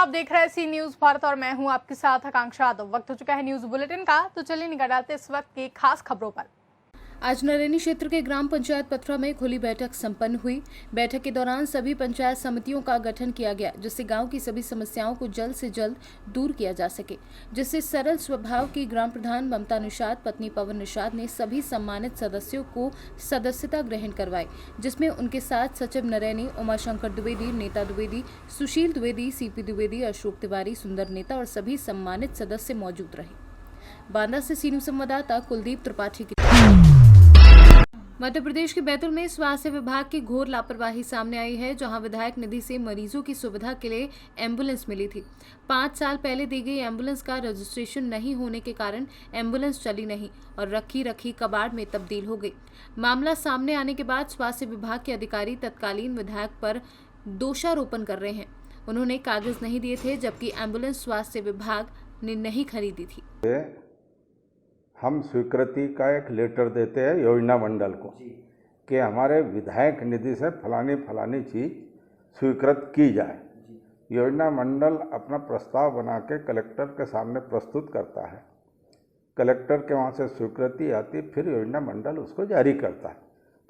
आप देख रहे हैं सी न्यूज भारत और मैं हूं आपके साथ आकांक्षा यादव। वक्त हो चुका है न्यूज बुलेटिन का, तो चलिए निगाह डालते इस वक्त की खास खबरों पर। आज नरैनी क्षेत्र के ग्राम पंचायत पथरा में खुली बैठक संपन्न हुई। बैठक के दौरान सभी पंचायत समितियों का गठन किया गया, जिससे गांव की सभी समस्याओं को जल्द से जल्द दूर किया जा सके। जिससे सरल स्वभाव की ग्राम प्रधान ममता निषाद पत्नी पवन निषाद ने सभी सम्मानित सदस्यों को सदस्यता ग्रहण करवाई, जिसमें उनके साथ सचिव नरैनी उमाशंकर द्विवेदी, नेता द्विवेदी, सुशील द्विवेदी, सीपी द्विवेदी, अशोक तिवारी, सुंदर नेता और सभी सम्मानित सदस्य मौजूद रहे। बांदा से सी न्यूज संवाददाता कुलदीप त्रिपाठी की। मध्य प्रदेश के बैतूल में स्वास्थ्य विभाग की घोर लापरवाही सामने आई है, जहां विधायक निधि से मरीजों की सुविधा के लिए एम्बुलेंस मिली थी। 5 साल पहले दी गई एम्बुलेंस का रजिस्ट्रेशन नहीं होने के कारण एम्बुलेंस चली नहीं और रखी कबाड़ में तब्दील हो गई। मामला सामने आने के बाद स्वास्थ्य विभाग के अधिकारी तत्कालीन विधायक पर दोषारोपण कर रहे हैं। उन्होंने कागज नहीं दिए थे, जबकि एम्बुलेंस स्वास्थ्य विभाग ने नहीं खरीदी थी। हम स्वीकृति का एक लेटर देते हैं योजना मंडल को कि हमारे विधायक निधि से फलानी चीज़ स्वीकृत की जाए। योजना मंडल अपना प्रस्ताव बना के कलेक्टर के सामने प्रस्तुत करता है। कलेक्टर के वहाँ से स्वीकृति आती, फिर योजना मंडल उसको जारी करता है।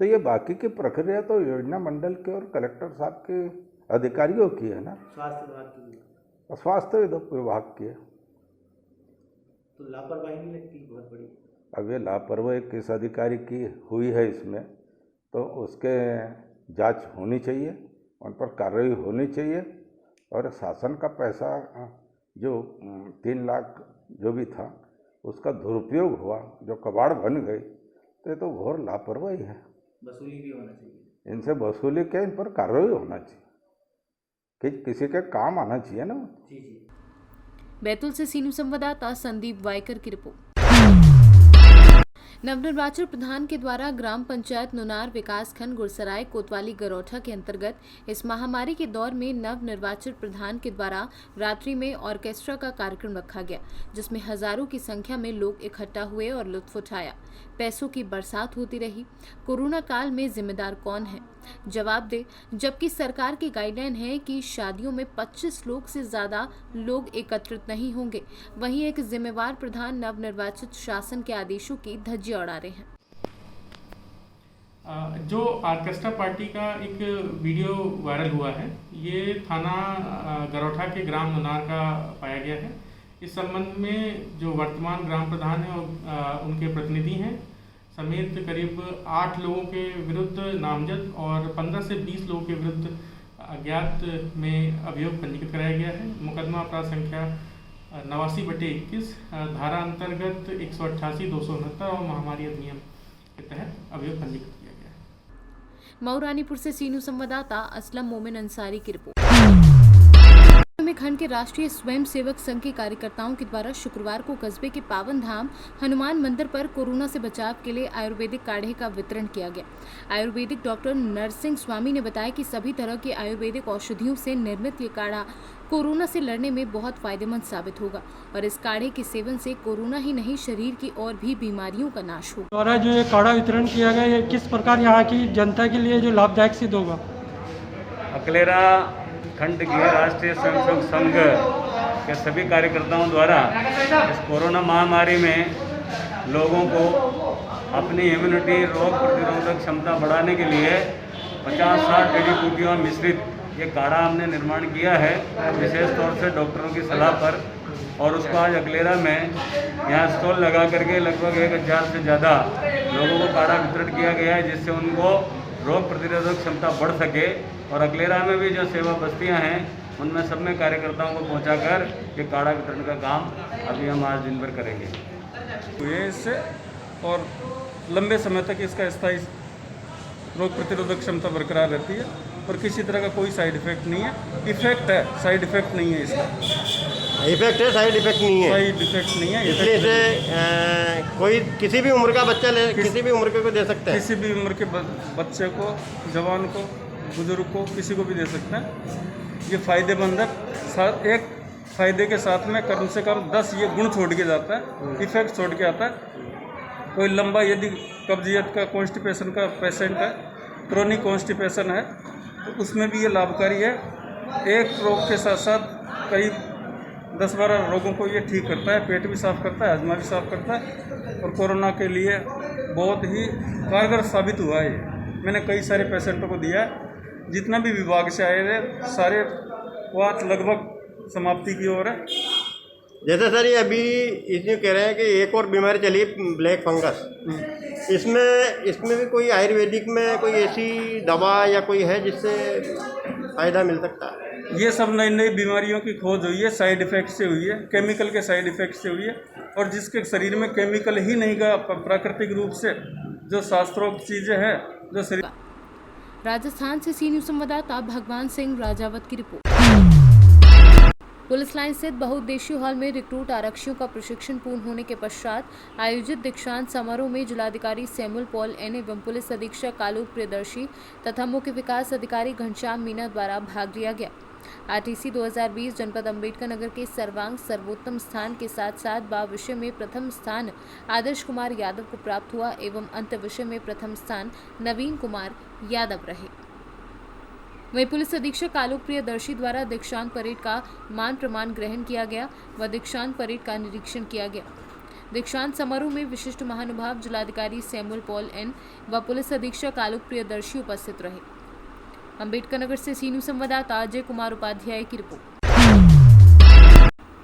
तो ये बाकी की प्रक्रिया तो योजना मंडल के और कलेक्टर साहब के अधिकारियों की है ना, स्वास्थ्य विभाग की है। तो लापरवाही नहीं लगती बहुत बड़ी? अब ये लापरवाही किस अधिकारी की हुई है इसमें, तो उसके जांच होनी चाहिए, उन पर कार्रवाई होनी चाहिए। और शासन का पैसा जो 3 लाख जो भी था उसका दुरुपयोग हुआ, जो कबाड़ बन गई, तो ये तो घोर लापरवाही है। वसूली भी होना चाहिए, इनसे वसूली क्या, इन पर कार्रवाई होना चाहिए कि किसी के काम आना चाहिए ना। जी। बैतूल से सीनू संवाददाता संदीप वायकर की रिपोर्ट। नवनिर्वाचित प्रधान के द्वारा ग्राम पंचायत नुनार विकासखंड गुरसराय कोतवाली गरौठा के अंतर्गत इस महामारी के दौर में नवनिर्वाचित प्रधान के द्वारा रात्रि में ऑर्केस्ट्रा का कार्यक्रम रखा गया, जिसमें हजारों की संख्या में लोग इकट्ठा हुए और लुत्फ उठाया। पैसों की बरसात होती रही। कोरोना काल में जिम्मेदार कौन है? जवाब दे। जबकि सरकार की गाइडलाइन है कि शादियों में 25 लोग से ज्यादा लोग एकत्रित नहीं होंगे, वहीं एक जिम्मेवार प्रधान नवनिर्वाचित शासन के आदेशों की धज्जियां उड़ा रहे हैं। जो ऑर्केस्ट्रा पार्टी का एक वीडियो वायरल हुआ है, ये थाना गरौठा के ग्राम नुनार का पाया गया है। इस संबंध में जो वर्तमान ग्राम प्रधान हैं और उनके प्रतिनिधि हैं समेत करीब 8 लोगों के विरुद्ध नामजद और 15 से 20 लोगों के विरुद्ध अज्ञात में अभियोग पंजीकृत कराया गया है। मुकदमा अपराध संख्या 89/21 धारा अंतर्गत 188, 269 और महामारी अधिनियम के तहत अभियोग पंजीकृत किया गया है। मऊरानीपुर से सीनू संवाददाता असलम मोमिन अंसारी की रिपोर्ट। खंड के राष्ट्रीय स्वयंसेवक संघ के कार्यकर्ताओं के द्वारा शुक्रवार को कस्बे के पावन धाम हनुमान मंदिर पर कोरोना से बचाव के लिए आयुर्वेदिक काढ़े का वितरण किया गया। आयुर्वेदिक डॉक्टर नरसिंह स्वामी ने बताया कि सभी तरह की आयुर्वेदिक औषधियों से निर्मित ये काढ़ा कोरोना से लड़ने में बहुत फायदेमंद साबित होगा और इस काढ़े के सेवन से कोरोना ही नहीं शरीर की और भी बीमारियों का नाश होगा। द्वारा जो ये काढ़ा वितरण किया गया, ये किस प्रकार यहाँ की जनता के लिए जो लाभदायक सिद्ध होगा? अकलेरा खंड की राष्ट्रीय स्वयंसेवक संघ के सभी कार्यकर्ताओं द्वारा इस कोरोना महामारी में लोगों को अपनी इम्यूनिटी रोग प्रतिरोधक क्षमता बढ़ाने के लिए 50-60 जड़ी बूटियों मिश्रित ये काढ़ा हमने निर्माण किया है, विशेष तौर से डॉक्टरों की सलाह पर। और उसको आज अकलेरा में यहाँ स्टॉल लगा करके लगभग 1000 से ज़्यादा लोगों को काढ़ा वितरण किया गया है, जिससे उनको रोग प्रतिरोधक क्षमता बढ़ सके। और अकलेरा में भी जो सेवा बस्तियां हैं उनमें सब में कार्यकर्ताओं को पहुंचाकर ये काढ़ा वितरण का काम अभी हम आज दिन भर करेंगे। ये इससे और लंबे समय तक इसका स्थायी रोग प्रतिरोधक क्षमता बरकरार रहती है और किसी तरह का कोई साइड इफेक्ट नहीं है। इफेक्ट है, साइड इफेक्ट नहीं है इसका। इफेक्ट है, साइड इफेक्ट नहीं है। साइड इफेक्ट नहीं है। इसलिए इसे कोई किसी भी उम्र का बच्चा किसी भी उम्र को दे सकता है। किसी भी उम्र के बच्चे को, जवान को, बुजुर्ग को, किसी को भी दे सकते हैं। ये फ़ायदेमंद है। एक फ़ायदे के साथ में कम से कम 10 ये गुण छोड़ के जाता है, इफेक्ट छोड़ के आता है। कोई लंबा यदि कब्जियत का, कॉन्स्टिपेशन का पेशेंट है, क्रोनिक कॉन्स्टिपेशन है, तो उसमें भी ये लाभकारी है। एक रोग के साथ साथ करीब 10-12 रोगों को ये ठीक करता है, पेट भी साफ करता है, हजमा भी साफ करता है और कोरोना के लिए बहुत ही कारगर साबित हुआ है। मैंने कई सारे पेशेंटों को दिया है, जितना भी विभाग से आए थे सारे बात लगभग समाप्ति की ओर है। जैसे सर ये अभी इसमें कह रहे हैं कि एक और बीमारी चली ब्लैक फंगस, इसमें भी कोई आयुर्वेदिक में कोई ऐसी दवा या कोई है जिससे फ़ायदा मिल सकता है? ये सब नई नई बीमारियों की खोज हुई है, साइड इफ़ेक्ट से हुई है, केमिकल के साइड इफ़ेक्ट से हुई है और जिसके शरीर में केमिकल ही नहीं का प्राकृतिक रूप से जो शास्त्रोक्त चीज़ें हैं जो शरीर। राजस्थान से सी न्यूज़ संवाददाता भगवान सिंह राजावत की रिपोर्ट। पुलिस लाइन स्थित बहुउद्देशीय हॉल में रिक्रूट आरक्षियों का प्रशिक्षण पूर्ण होने के पश्चात आयोजित दीक्षांत समारोह में जिलाधिकारी सैमुअल पॉल एन एवं पुलिस अधीक्षक आलोक प्रियदर्शी तथा मुख्य विकास अधिकारी घनश्याम मीणा द्वारा भाग लिया गया। आरटीसी 2020 जनपद अम्बेडकर नगर के सर्वांग सर्वोत्तम स्थान के साथ साथ बा विषय में प्रथम स्थान आदर्श कुमार यादव को प्राप्त हुआ एवं अंत विषय में प्रथम स्थान नवीन कुमार यादव रहे। वहीं पुलिस अधीक्षक आलोक प्रियदर्शी द्वारा दीक्षांत परेड का मान प्रमाण ग्रहण किया गया व दीक्षांत परेड का निरीक्षण किया गया। दीक्षांत समारोह में विशिष्ट महानुभाव जिलाधिकारी सैमुअल पॉल एन व पुलिस अधीक्षक आलोक प्रियदर्शी उपस्थित रहे। अम्बेडकर नगर से सी न्यूज़ संवाददाता अजय कुमार उपाध्याय की रिपोर्ट।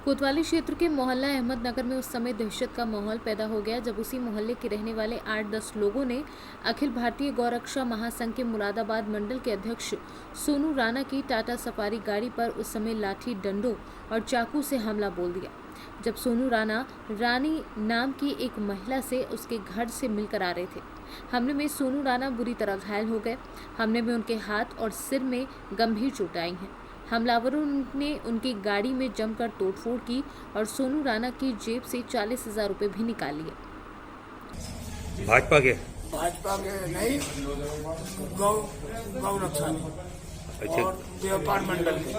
कोतवाली क्षेत्र के मोहल्ला अहमदनगर में उस समय दहशत का माहौल पैदा हो गया जब उसी मोहल्ले के रहने वाले 8-10 लोगों ने अखिल भारतीय गौरक्षा महासंघ के मुरादाबाद मंडल के अध्यक्ष सोनू राणा की टाटा सफारी गाड़ी पर उस समय लाठी डंडों और चाकू से हमला बोल दिया। जब सोनू राणा रानी नाम की एक महिला से उसके घर से मिलकर आ रहे थे, हमले में सोनू राणा बुरी तरह घायल हो गए। हमले में उनके हाथ और सिर में गंभीर चोटें आई हैं। हमलावरों ने उनकी गाड़ी में जमकर तोड़फोड़ की और सोनू राणा की जेब से 40,000 रुपये भी निकाल लिए। भाजपा के नहीं, गौ रक्षा अच्छा और व्यापार मंडल के।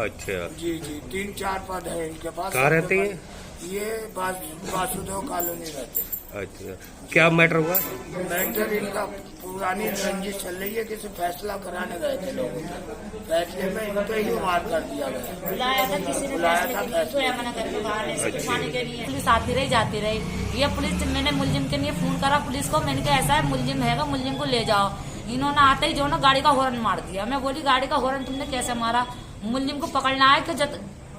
अच्छा जी 3-4 पद है इनके पास। कहाँ रहते हैं ये वासुदेव कॉलोनी रहते हैं। अच्छा, क्या मैटर हुआ? मैटर इनका पुरानी रंजिश चल रही है, किसी फैसला कराने गए थे लोग, फैसले में इनको ही वार कर दिया गया। बुलाया था किसी ने, मना करके बाहर के लिए पुलिस आती रही जाती रही। ये पुलिस, मैंने मुलजिम के लिए फोन करा पुलिस को, मैंने कहा ऐसा है मुलजिम है, मुलजिम को ले जाओ। इन्होंने आते ही जो ना गाड़ी का हॉर्न मार दिया। मैं बोली गाड़ी का हॉर्न तुमने कैसे मारा? मुलजिम को पकड़ना आए कि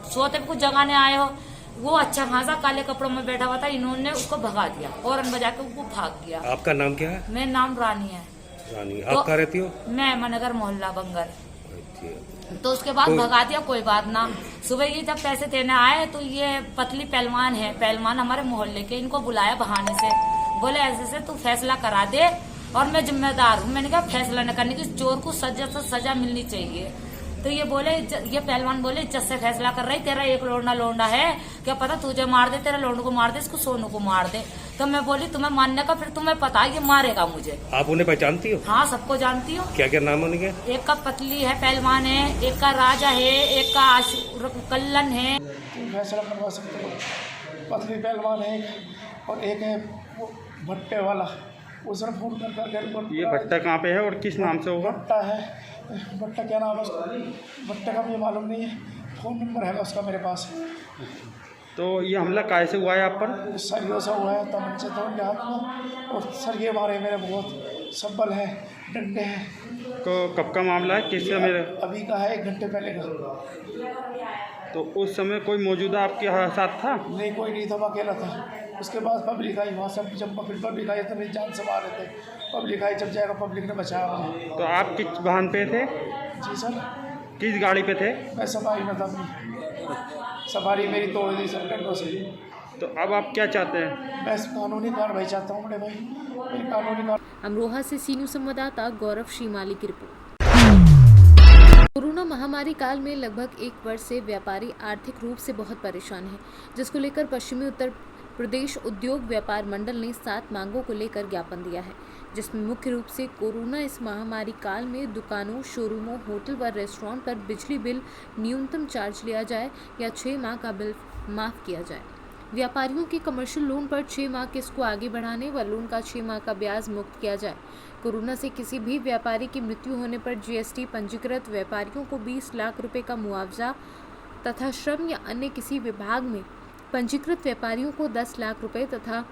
सोते पे कुछ जगाने आए हो? वो अच्छा खासा काले कपड़ों में बैठा हुआ था, इन्होंने उसको भगा दिया, हॉर्न बजा के वो भाग गया। आपका नाम क्या है? मेरा नाम रानी है। रानी, आप कहाँ रहती हो? मैं अहमदनगर मोहल्ला बंगर। तो उसके बाद भगा दिया, कोई बात ना। सुबह ये जब पैसे देने आए तो ये पतली पहलवान है, पहलवान हमारे मोहल्ले के, इनको बुलाया बहाने से, बोले ऐसे से तू फैसला करा दे और मैं जिम्मेदार हूँ। मैंने कहा फैसला न करने की, चोर को सजा से सजा मिलनी चाहिए। तो ये बोले, ये पहलवान बोले इज्जत से फैसला कर रही, तेरा एक लोंडा है, क्या पता तुझे मार दे, तेरा लोंडू को मार दे, इसको सोनू को मार दे। तो मैं बोली तुम्हें मानने का, फिर तुम्हें पता ये मारेगा मुझे। आप उन्हें पहचानती हो? हाँ, सबको जानती हूँ। क्या क्या नाम उनके? एक का पतली है पहलवान है, एक का राजा है, एक का कल्लन है। फैसला करवा सकते हो। पतली पहलवान है और एक है वो भट्टे वाला, उसने फोन कर ये भट्टा कहाँ पे है और किस नाम से होगा? भट्टा है, भट्टा क्या नाम है उसका, भट्टे का मुझे मालूम नहीं है, फ़ोन नंबर है उसका मेरे पास। तो ये हमला कैसे हुआ है आप पर? सरियों से हुआ है, तमंचे तो उनके हाथ में, और सरिये मारे मेरे बहुत, सब्बल है, डंडे हैं। तो कब का मामला है, किस समय? अभी का है, 1 घंटे पहले का। तो उस समय कोई मौजूदा आपके साथ था? नहीं, कोई नहीं था, मैं अकेला था। उसके बाद पब्लिक आई, वहाँ से जब पब्लिक आई तो मेरी जान से मार रहे थे। पब्लिक आई, जब जाएगा पब्लिक ने बचाया मुझे। तो आप किस वाहन पे थे? जी सर। किस गाड़ी पे थे? मैं सफारी में था अपनी, सफारी मेरी तोड़ दी सर डंडों से। तो अब आप क्या चाहते हैं? मैं कानूनी कार्रवाई चाहता हूँ बड़े भाई, मेरी कानूनी। अमरोहा से सी न्यूज़ संवाददाता गौरव श्रीमाली की रिपोर्ट। कोरोना महामारी काल में लगभग 1 वर्ष से व्यापारी आर्थिक रूप से बहुत परेशान हैं, जिसको लेकर पश्चिमी उत्तर प्रदेश उद्योग व्यापार मंडल ने 7 मांगों को लेकर ज्ञापन दिया है, जिसमें मुख्य रूप से कोरोना इस महामारी काल में दुकानों, शोरूमों, होटल व रेस्टोरेंट पर बिजली बिल न्यूनतम चार्ज लिया जाए या 6 माह का बिल माफ़ किया जाए। व्यापारियों की कमर्शियल लोन पर 6 माह किस्त को आगे बढ़ाने व लोन का 6 माह का ब्याज मुक्त किया जाए। कोरोना से किसी भी व्यापारी की मृत्यु होने पर जीएसटी पंजीकृत व्यापारियों को 20 लाख रुपए का मुआवजा तथा श्रम या अन्य किसी विभाग में पंजीकृत व्यापारियों को 10 लाख रुपए तथा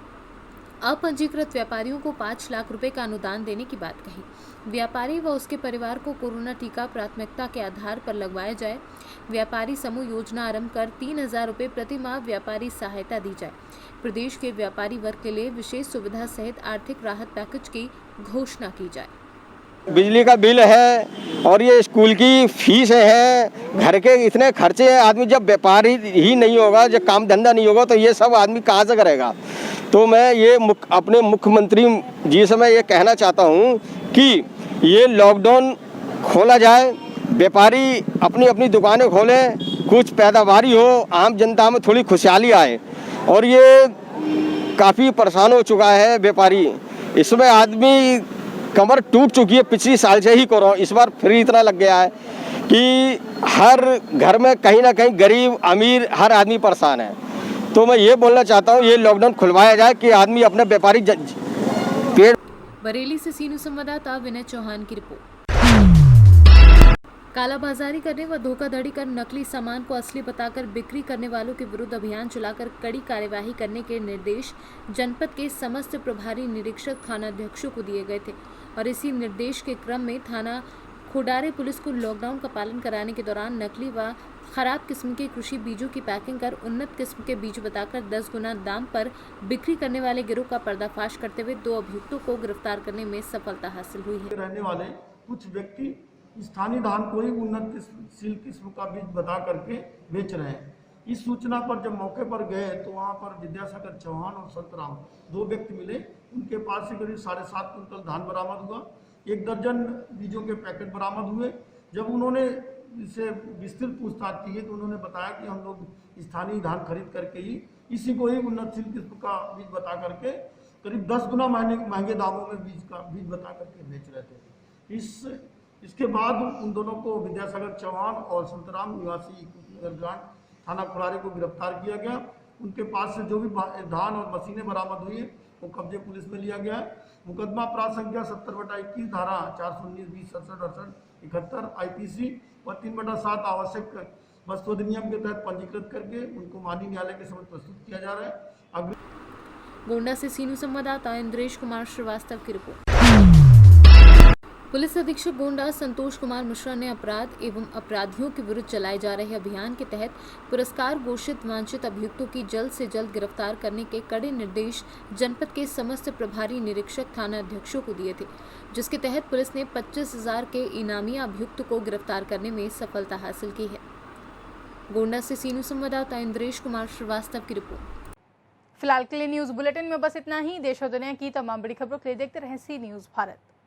अपंजीकृत व्यापारियों को 5 लाख रुपए का अनुदान देने की बात कही। व्यापारी व उसके परिवार को कोरोना टीका प्राथमिकता के आधार पर लगवाया जाए। व्यापारी समूह योजना आरंभ कर 3,000 रुपए प्रति माह व्यापारी सहायता दी जाए। प्रदेश के व्यापारी वर्ग के लिए विशेष सुविधा सहित आर्थिक राहत पैकेज की घोषणा की जाए। बिजली का बिल है और ये स्कूल की फीस है, घर के इतने खर्चे हैं। आदमी जब व्यापारी ही नहीं होगा, जब काम धंधा नहीं होगा, तो ये सब आदमी कहाँ से करेगा। तो मैं ये अपने मुख्यमंत्री जी से मैं ये कहना चाहता हूँ कि ये लॉकडाउन खोला जाए, व्यापारी अपनी अपनी दुकानें खोलें, कुछ पैदावारी हो, आम जनता में थोड़ी खुशहाली आए। और ये काफ़ी परेशान हो चुका है व्यापारी, इसमें आदमी कमर टूट चुकी है पिछली साल से ही कोरोना, इस बार फिर इतना लग गया है कि हर घर में कहीं ना कहीं गरीब अमीर हर आदमी परेशान है। तो मैं ये बोलना चाहता हूँ ये लॉकडाउन खुलवाया जाए कि आदमी अपने व्यापारी पेड़। बरेली से सीनू संवाददाता विनय चौहान की रिपोर्ट। कालाबाजारी करने व धोखाधड़ी कर नकली सामान को असली बताकर बिक्री करने वालों के विरुद्ध अभियान चलाकर कड़ी कार्यवाही करने के निर्देश जनपद के समस्त प्रभारी निरीक्षक थानाध्यक्षों को दिए गए थे और इसी निर्देश के क्रम में थाना खोडारे पुलिस को लॉकडाउन का पालन कराने के दौरान नकली व खराब किस्म के कृषि बीजों की पैकिंग कर उन्नत किस्म के बीज बताकर 10 गुना दाम पर बिक्री करने वाले गिरोह का पर्दाफाश करते हुए 2 अभियुक्तों को गिरफ्तार करने में सफलता हासिल हुई है। रहने वाले कुछ व्यक्ति स्थानीय धान को ही उन्नत किस्म का बीज बता करके बेच रहे हैं। इस सूचना पर जब मौके पर गए तो वहां पर विद्यासागर चौहान और संतराम 2 व्यक्ति मिले। उनके पास से करीब 7.5 कुंटल धान बरामद हुआ, 1 दर्जन बीजों के पैकेट बरामद हुए। जब उन्होंने इससे विस्तृत पूछताछ की है तो उन्होंने बताया कि हम लोग स्थानीय धान खरीद करके ही इसी को ही उन्नतशील किस्म का बीज बता करके करीब 10 गुना महंगे दामों में बीज बता करके बेच रहे थे। इसके बाद उन दोनों को विद्यासागर चौहान और संतराम निवासी ग्रांट थाना खोडारे को गिरफ्तार किया गया। उनके पास से जो भी धान और मशीनें बरामद हुई वो कब्जे पुलिस में लिया गया है। मुकदमा अपराध संख्या 70/21 धारा 419, 20, 67, 68, 71 IPC और 3/7 आवश्यक वस्तु अधिनियम के तहत पंजीकृत करके उनको माननीय न्यायालय के समक्ष प्रस्तुत किया जा रहा है। गोंडा से सीनू संवाददाता इंद्रेश कुमार श्रीवास्तव की रिपोर्ट। पुलिस अधीक्षक गोंडा संतोष कुमार मिश्रा ने अपराध एवं अपराधियों के विरुद्ध चलाए जा रहे अभियान के तहत पुरस्कार घोषित वांछित अभियुक्तों की जल्द से जल्द गिरफ्तार करने के कड़े निर्देश जनपद के समस्त प्रभारी निरीक्षक थाना अध्यक्षों को दिए थे, जिसके तहत पुलिस ने 25,000 के इनामी अभियुक्त को गिरफ्तार करने में सफलता हासिल की है। गोंडा से सीनू संवाददाता इंद्रेश कुमार श्रीवास्तव की रिपोर्ट। फिलहाल के लिए न्यूज बुलेटिन में बस इतना ही। देश और दुनिया की तमाम बड़ी खबरों के लिए देखते रहें सी न्यूज भारत।